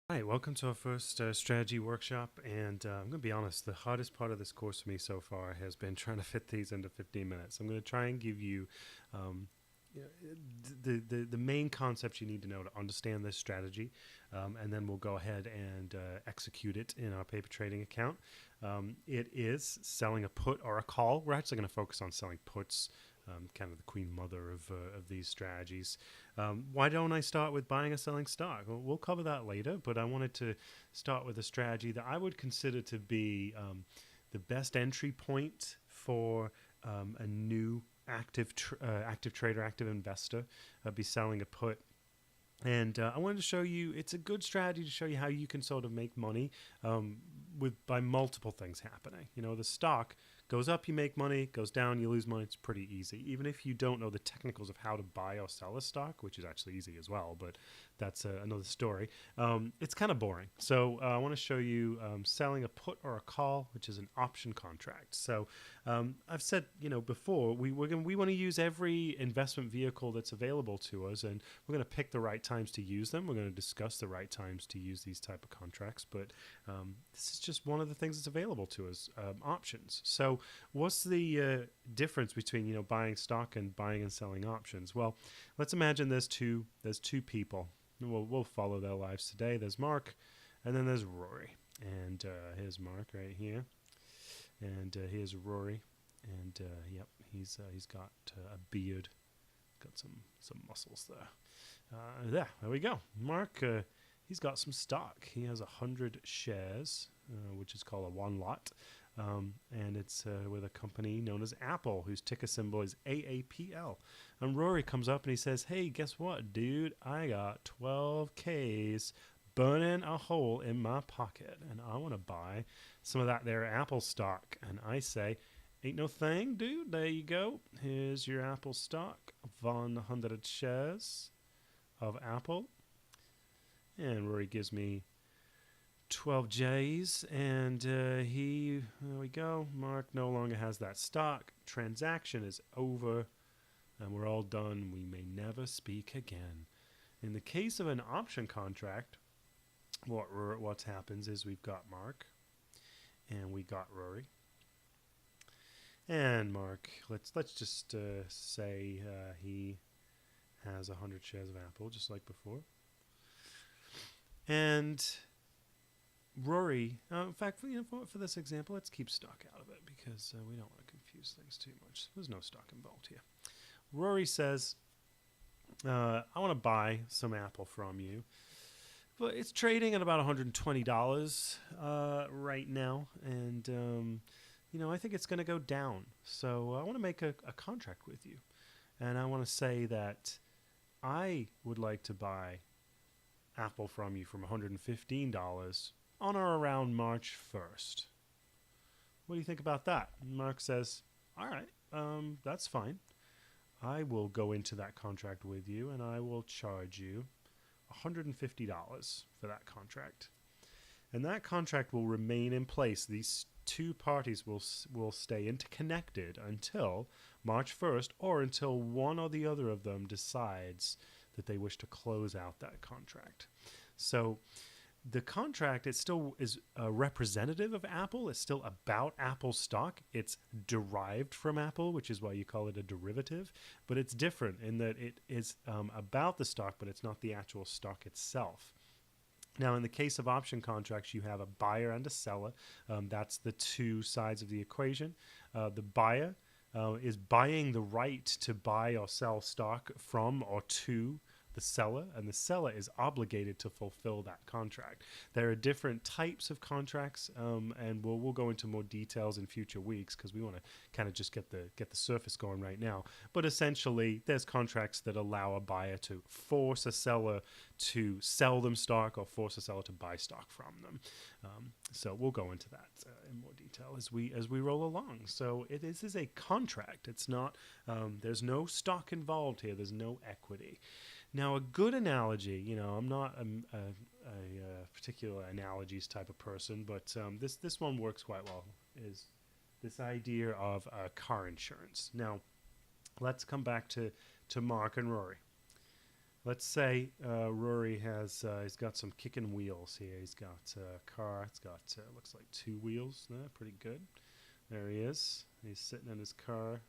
Hi, welcome to our first strategy workshop. And I'm going to be honest, the hardest part of this course for me so far has been trying to fit these into 15 minutes. I'm going to try and give you um, the main concepts you need to know to understand this strategy, and then we'll go ahead and execute it in our paper trading account. It is selling a put or a call. We're actually going to focus on selling puts, kind of the queen mother of these strategies. Why don't I start with buying or selling stock? Well, we'll cover that later, but I wanted to start with a strategy that I would consider to be the best entry point for a new active trader, active investor. Be selling a put. And I wanted to show you, it's a good strategy to show you how you can sort of make money by multiple things happening. You know, the stock goes up, you make money; goes down, you lose money. It's pretty easy. Even if you don't know the technicals of how to buy or sell a stock, which is actually easy as well, but that's another story. It's kind of boring. So I want to show you selling a put or a call, which is an option contract. So I've said, before, we want to use every investment vehicle that's available to us, and we're going to pick the right times to use them. We're going to discuss the right times to use these type of contracts, but this is just one of the things that's available to us, options. So what's the difference between buying stock and buying and selling options? Well, let's imagine there's two people. We'll follow their lives today. There's Mark, and then there's Rory. And here's Mark right here, and here's Rory, and yep, he's got a beard, got some muscles there. There we go. Mark, he's got some stock. He has 100 shares, which is called a one lot. And it's with a company known as Apple, whose ticker symbol is AAPL. And Rory comes up and he says, "Hey, guess what, dude? I got 12 Ks burning a hole in my pocket, and I want to buy some of that there Apple stock." And I say, "Ain't no thing, dude. There you go. Here's your Apple stock, 100 shares of Apple." And Rory gives me 12 J's, and there we go. Mark no longer has that stock. Transaction is over, and we're all done. We may never speak again. In the case of an option contract, what happens is we've got Mark, and we got Rory. And Mark, let's just say he has 100 shares of Apple, just like before. And Rory, in fact, for this example, let's keep stock out of it because we don't want to confuse things too much. There's no stock involved here. Rory says, "I want to buy some Apple from you, but it's trading at about $120 right now, and I think it's going to go down. So I want to make a contract with you, and I want to say that I would like to buy Apple from you from $115 on or around March 1st. What do you think about that?" Mark says, "All right, that's fine. I will go into that contract with you, and I will charge you $150 for that contract. And that contract will remain in place. These two parties will stay interconnected until March 1st, or until one or the other of them decides that they wish to close out that contract." So the contract, it still is a representative of Apple. It's still about Apple stock. It's derived from Apple, which is why you call it a derivative. But it's different in that it is about the stock, but it's not the actual stock itself. Now, in the case of option contracts, you have a buyer and a seller. That's the two sides of the equation. The buyer is buying the right to buy or sell stock from or to the seller, and the seller is obligated to fulfill that contract. There are different types of contracts, and we'll go into more details in future weeks because we want to kind of just get the surface going right now. But essentially, there's contracts that allow a buyer to force a seller to sell them stock or force a seller to buy stock from them. So we'll go into that in more detail as we roll along. So this is a contract. It's not. There's no stock involved here. There's no equity. Now, a good analogy, I'm not a particular analogies type of person, but this one works quite well, is this idea of car insurance. Now, let's come back to Mark and Rory. Let's say Rory has he's got some kicking wheels here. He's got a car. It's got looks like two wheels there, pretty good. There he is. He's sitting in his car.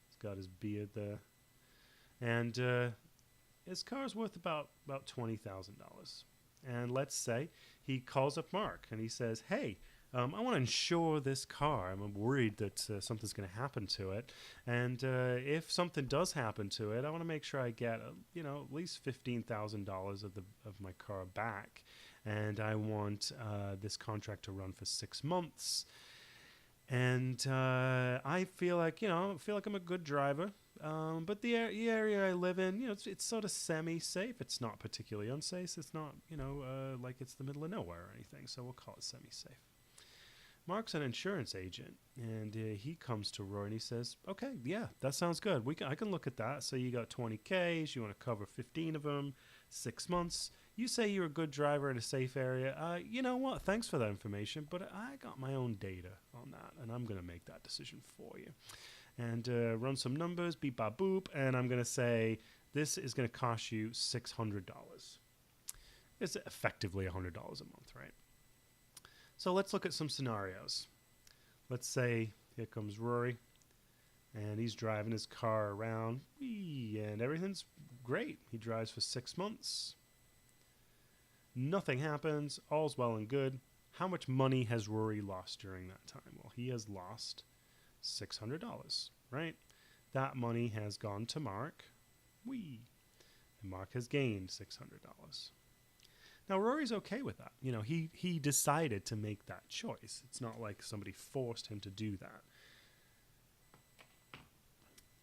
He's got his beard there, and his car's worth about $20,000. And let's say he calls up Mark and he says, "Hey, I want to insure this car. I'm worried that something's going to happen to it, and if something does happen to it, I want to make sure I get at least $15,000 of my car back, and I want this contract to run for 6 months." And I feel like I'm a good driver. But the area I live in, it's sort of semi-safe. It's not particularly unsafe. It's not, like it's the middle of nowhere or anything. So we'll call it semi-safe. Mark's an insurance agent, and he comes to Roy and he says, "Okay, yeah, that sounds good. I can look at that. So you got 20 Ks. You want to cover 15 of them, 6 months. You say you're a good driver in a safe area. You know what? Thanks for that information, but I got my own data on that, and I'm going to make that decision for you. And run some numbers, beep, bop, boop, and I'm going to say this is going to cost you $600. It's effectively $100 a month, right? So let's look at some scenarios. Let's say here comes Rory, and he's driving his car around, and everything's great. He drives for 6 months. Nothing happens. All's well and good. How much money has Rory lost during that time? Well, he has lost $600, right? That money has gone to Mark. And Mark has gained $600. Now, Rory's okay with that. He decided to make that choice. It's not like somebody forced him to do that.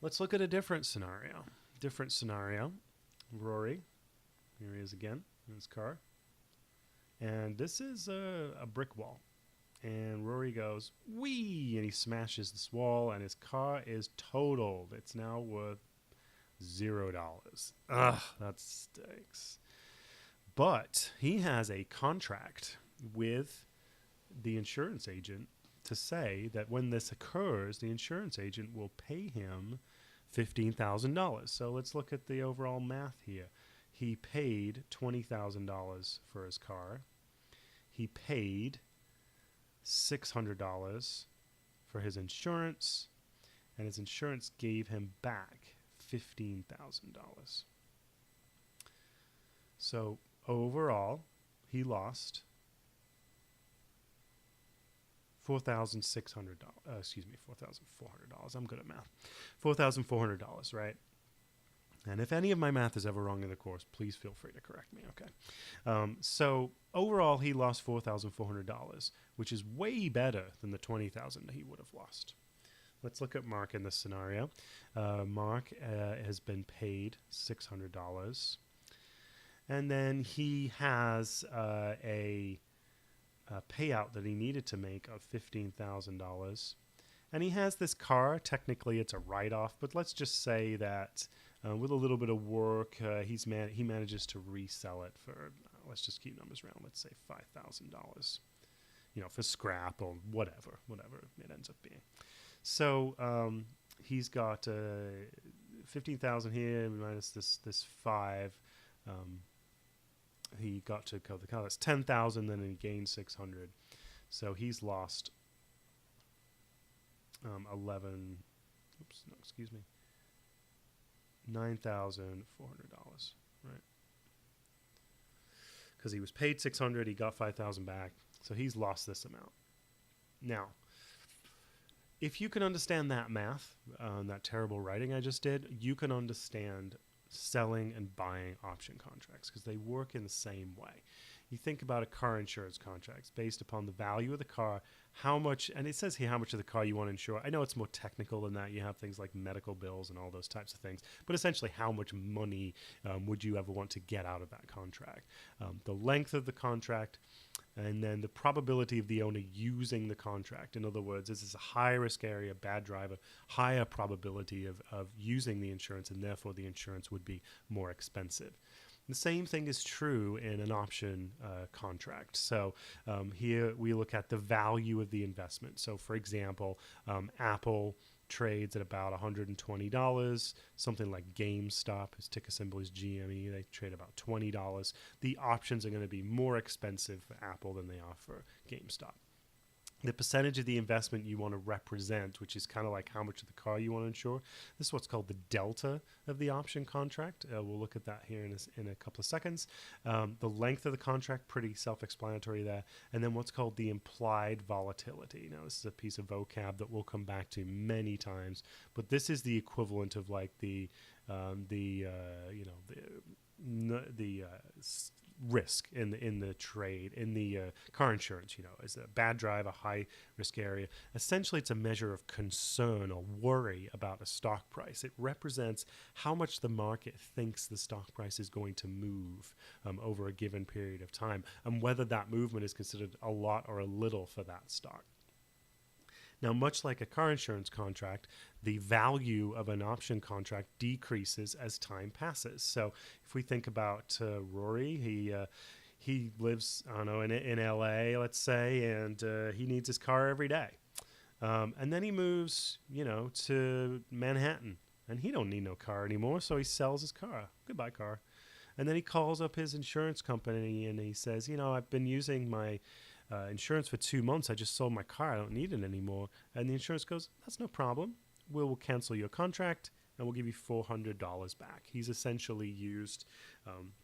Let's look at a different scenario. Rory, here he is again in his car. And this is a brick wall. And Rory goes, whee! And he smashes this wall, and his car is totaled. It's now worth $0. Ugh, that stinks. But he has a contract with the insurance agent to say that when this occurs, the insurance agent will pay him $15,000. So let's look at the overall math here. He paid $20,000 for his car. He paid $600 for his insurance, and his insurance gave him back $15,000. So overall, he lost $4,400. I'm good at math. $4,400, right? And if any of my math is ever wrong in the course, please feel free to correct me, okay? So overall, he lost $4,400, which is way better than the $20,000 he would have lost. Let's look at Mark in this scenario. Mark has been paid $600. And then he has a payout that he needed to make of $15,000. And he has this car. Technically, it's a write-off, but let's just say that with a little bit of work, he manages to resell it for, let's just keep numbers round, let's say $5,000, for scrap or whatever it ends up being. So he's got 15,000 here minus this 5. He got to cover the car. That's 10,000. Then he gained 600. So he's lost 9,400, right? Because he was paid 600, he got 5,000 back, so he's lost this amount. Now, if you can understand that math, that terrible writing I just did, you can understand selling and buying option contracts because they work in the same way. You think about a car insurance contract. It's based upon the value of the car, how much, and it says here how much of the car you want to insure. I know it's more technical than that. You have things like medical bills and all those types of things, but essentially how much money would you ever want to get out of that contract? The length of the contract, and then the probability of the owner using the contract. In other words, this is a high-risk area, bad driver, higher probability of using the insurance, and therefore the insurance would be more expensive. The same thing is true in an option contract. So here we look at the value of the investment. So for example, Apple trades at about $120. Something like GameStop, whose ticker symbol is GME, they trade about $20. The options are going to be more expensive for Apple than they are for GameStop. The percentage of the investment you want to represent, which is kind of like how much of the car you want to insure. This is what's called the delta of the option contract. We'll look at that here in a couple of seconds. The length of the contract, pretty self-explanatory there. And then what's called the implied volatility. Now, this is a piece of vocab that we'll come back to many times, but this is the equivalent of like the risk in the trade, in the car insurance. Is a bad drive, a high risk area. Essentially, it's a measure of concern or worry about a stock price. It represents how much the market thinks the stock price is going to move over a given period of time, and whether that movement is considered a lot or a little for that stock. Now, much like a car insurance contract, the value of an option contract decreases as time passes. So if we think about Rory, he lives, I don't know, in LA, let's say, and he needs his car every day. And then he moves, to Manhattan, and he don't need no car anymore, so he sells his car. Goodbye, car. And then he calls up his insurance company, and he says, I've been using my insurance for 2 months. I just sold my car. I don't need it anymore. And the insurance goes, that's no problem. We'll cancel your contract and we'll give you $400 back. He's essentially used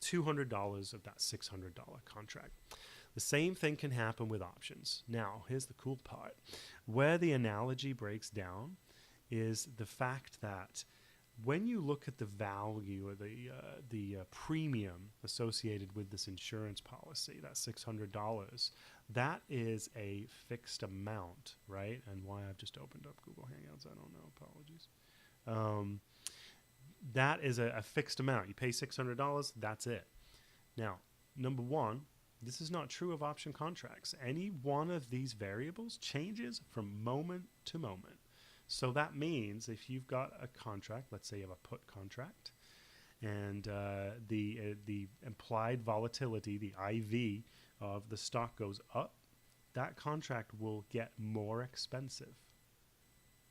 $200 of that $600 contract. The same thing can happen with options. Now, here's the cool part. Where the analogy breaks down is the fact that when you look at the value or the premium associated with this insurance policy, that $600, that is a fixed amount, right? And why I've just opened up Google Hangouts, I don't know. Apologies. That is a fixed amount. You pay $600, that's it. Now, number one, this is not true of option contracts. Any one of these variables changes from moment to moment. So that means if you've got a contract, let's say you have a put contract, and the implied volatility, the IV of the stock goes up, that contract will get more expensive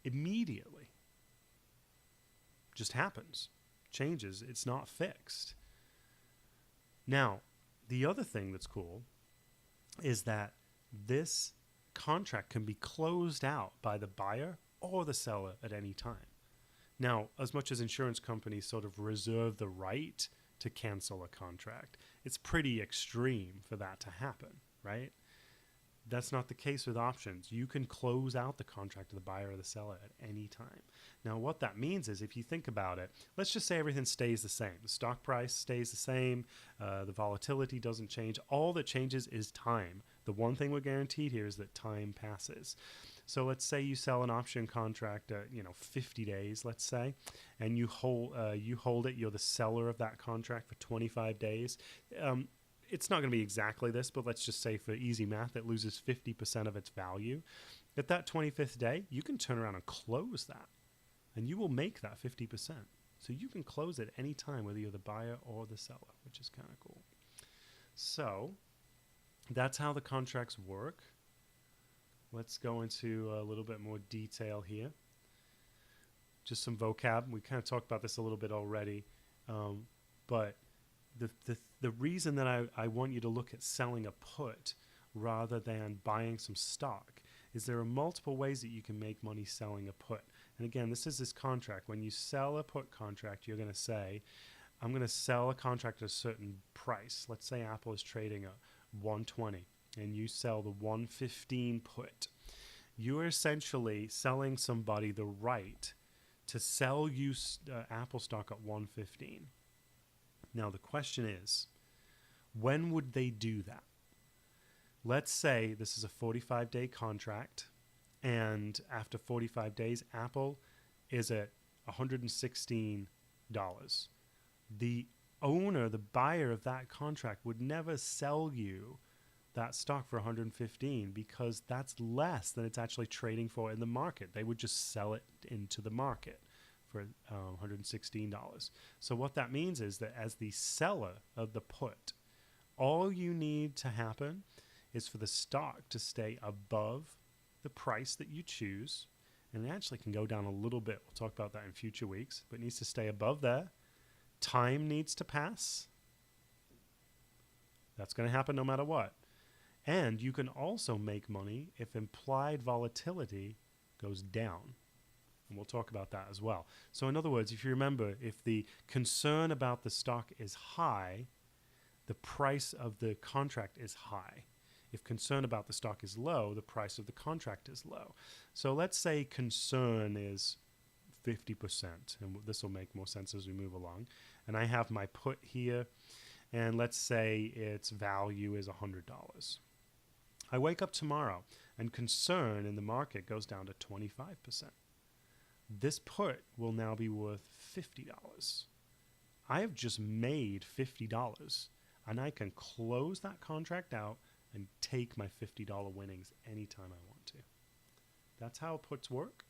immediately. Just happens, changes. It's not fixed. Now, the other thing that's cool is that this contract can be closed out by the buyer or the seller at any time. Now, as much as insurance companies sort of reserve the right to cancel a contract, it's pretty extreme for that to happen, right? That's not the case with options. You can close out the contract to the buyer or the seller at any time. Now, what that means is, if you think about it, let's just say everything stays the same. The stock price stays the same. The volatility doesn't change. All that changes is time. The one thing we're guaranteed here is that time passes. So let's say you sell an option contract, 50 days, let's say, and you hold it. You're the seller of that contract for 25 days. It's not going to be exactly this, but let's just say for easy math, it loses 50% of its value. At that 25th day, you can turn around and close that, and you will make that 50%. So you can close it any time, whether you're the buyer or the seller, which is kind of cool. So that's how the contracts work. Let's go into a little bit more detail here. Just some vocab. We kind of talked about this a little bit already, but the reason that I want you to look at selling a put rather than buying some stock is there are multiple ways that you can make money selling a put. And again, this is this contract. When you sell a put contract, you're going to say, I'm going to sell a contract at a certain price. Let's say Apple is trading at 120 and you sell the 115 put. You are essentially selling somebody the right to sell you Apple stock at 115. Now, the question is, when would they do that? Let's say this is a 45-day contract, and after 45 days, Apple is at $116. The owner, the buyer of that contract, would never sell you that stock for 115 because that's less than it's actually trading for in the market. They would just sell it into the market for $116. So what that means is that as the seller of the put, all you need to happen is for the stock to stay above the price that you choose, and it actually can go down a little bit. We'll talk about that in future weeks, but it needs to stay above there. Time needs to pass. That's going to happen no matter what. And you can also make money if implied volatility goes down. And we'll talk about that as well. So in other words, if you remember, if the concern about the stock is high, the price of the contract is high. If concern about the stock is low, the price of the contract is low. So let's say concern is 50%, and this will make more sense as we move along. And I have my put here, and let's say its value is $100. I wake up tomorrow, and concern in the market goes down to 25%. This put will now be worth $50. I have just made $50, and I can close that contract out and take my $50 winnings anytime I want to. That's how puts work.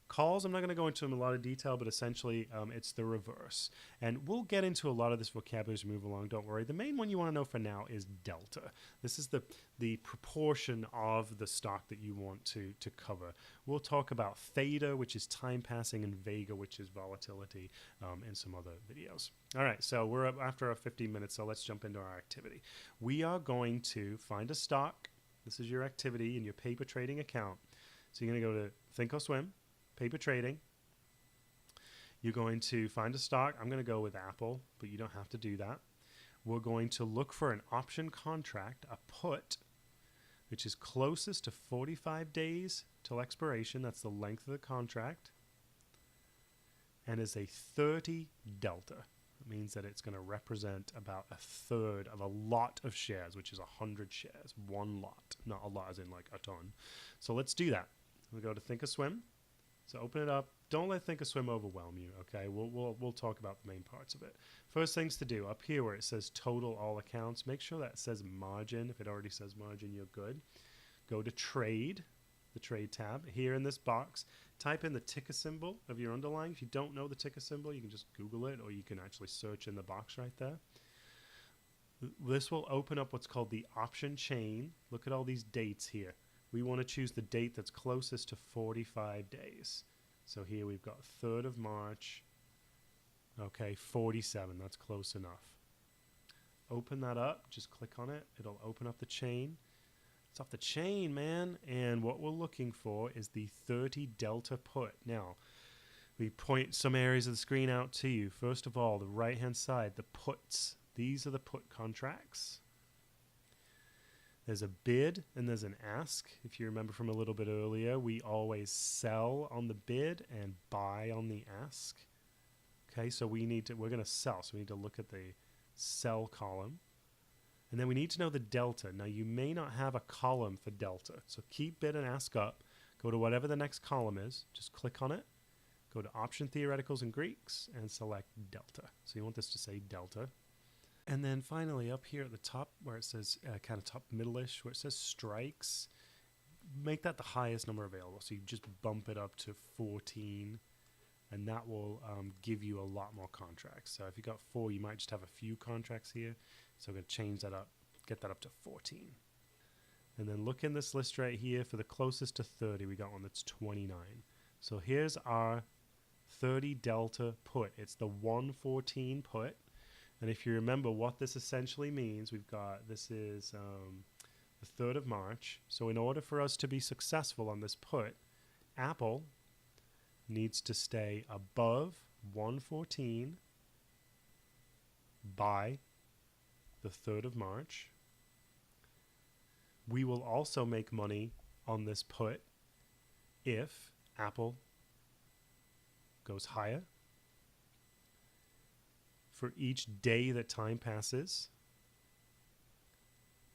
Calls, I'm not going to go into in a lot of detail, but essentially it's the reverse. And we'll get into a lot of this vocabulary as we move along, don't worry. The main one you want to know for now is delta. This is the proportion of the stock that you want to cover. We'll talk about theta, which is time passing, and vega, which is volatility, in some other videos. All right, so we're up after our 15 minutes, so let's jump into our activity. We are going to find a stock. This is your activity in your paper trading account. So you're going to go to Thinkorswim, paper trading. You're going to find a stock. I'm going to go with Apple, but you don't have to do that. We're going to look for an option contract, a put, which is closest to 45 days till expiration. That's the length of the contract. And is a 30 delta. It means that it's going to represent about a third of a lot of shares, which is 100 shares, one lot. Not a lot as in like a ton. So let's do that. We'll go to Thinkorswim. So open it up. Don't let Thinkorswim overwhelm you, okay? We'll talk about the main parts of it. First things to do, up here where it says total all accounts, make sure that says margin. If it already says margin, you're good. Go to trade, the trade tab. Here in this box, type in the ticker symbol of your underlying. If you don't know the ticker symbol, you can just Google it, or you can actually search in the box right there. This will open up what's called the option chain. Look at all these dates here. We want to choose the date that's closest to 45 days. So here we've got 3rd of March. Okay, 47. That's close enough. Open that up. Just click on it. It'll open up the chain. It's off the chain, man. And what we're looking for is the 30 delta put. Now, we point some areas of the screen out to you. First of all, the right-hand side, the puts. These are the put contracts. There's a bid and there's an ask. If you remember from a little bit earlier, we always sell on the bid and buy on the ask. Okay, so we're going to sell. So we need to look at the sell column. And then we need to know the delta. Now, you may not have a column for delta. So keep bid and ask up. Go to whatever the next column is. Just click on it. Go to Option Theoreticals and Greeks and select delta. So you want this to say delta. And then finally up here at the top where it says kind of top middle-ish, where it says strikes, make that the highest number available. So you just bump it up to 14, and that will give you a lot more contracts. So if you got 4, you might just have a few contracts here. So I'm going to change that up, get that up to 14. And then look in this list right here for the closest to 30. We got one that's 29. So here's our 30 delta put. It's the 114 put. And if you remember what this essentially means, we've got, this is the 3rd of March. So in order for us to be successful on this put, Apple needs to stay above 114 by the 3rd of March. We will also make money on this put if Apple goes higher for each day that time passes,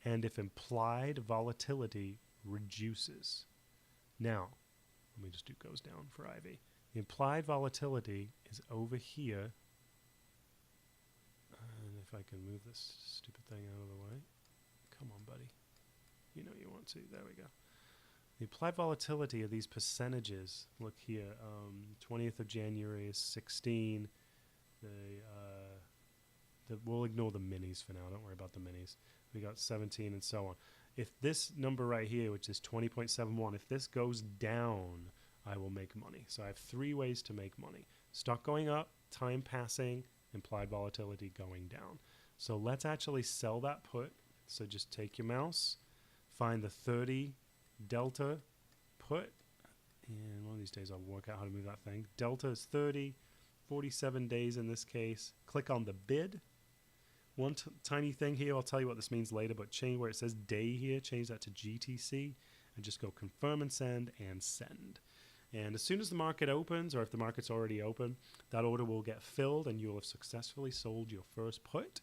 and if implied volatility reduces. Now, let me just do goes down for Ivy. The implied volatility is over here. And if I can move this stupid thing out of the way. Come on, buddy. You know you want to. There we go. The implied volatility of these percentages, look here, 20th of January is 16. We'll ignore the minis for now. Don't worry about the minis. We got 17 and so on. If this number right here, which is 20.71, if this goes down I will make money. So I have 3 ways to make money. Stock going up, time passing, implied volatility going down. So let's actually sell that put. So just take your mouse, find the 30 delta put, and one of these days I'll work out how to move that thing. Delta is 30, 47 days in this case. Click on the bid. One tiny thing here, I'll tell you what this means later, but change where it says day here, change that to GTC, and just go confirm and send, and send. And as soon as the market opens, or if the market's already open, that order will get filled and you'll have successfully sold your first put.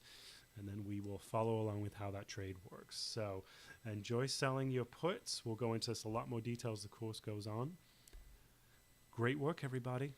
And then we will follow along with how that trade works. So enjoy selling your puts. We'll go into this a lot more detail as the course goes on. Great work, everybody.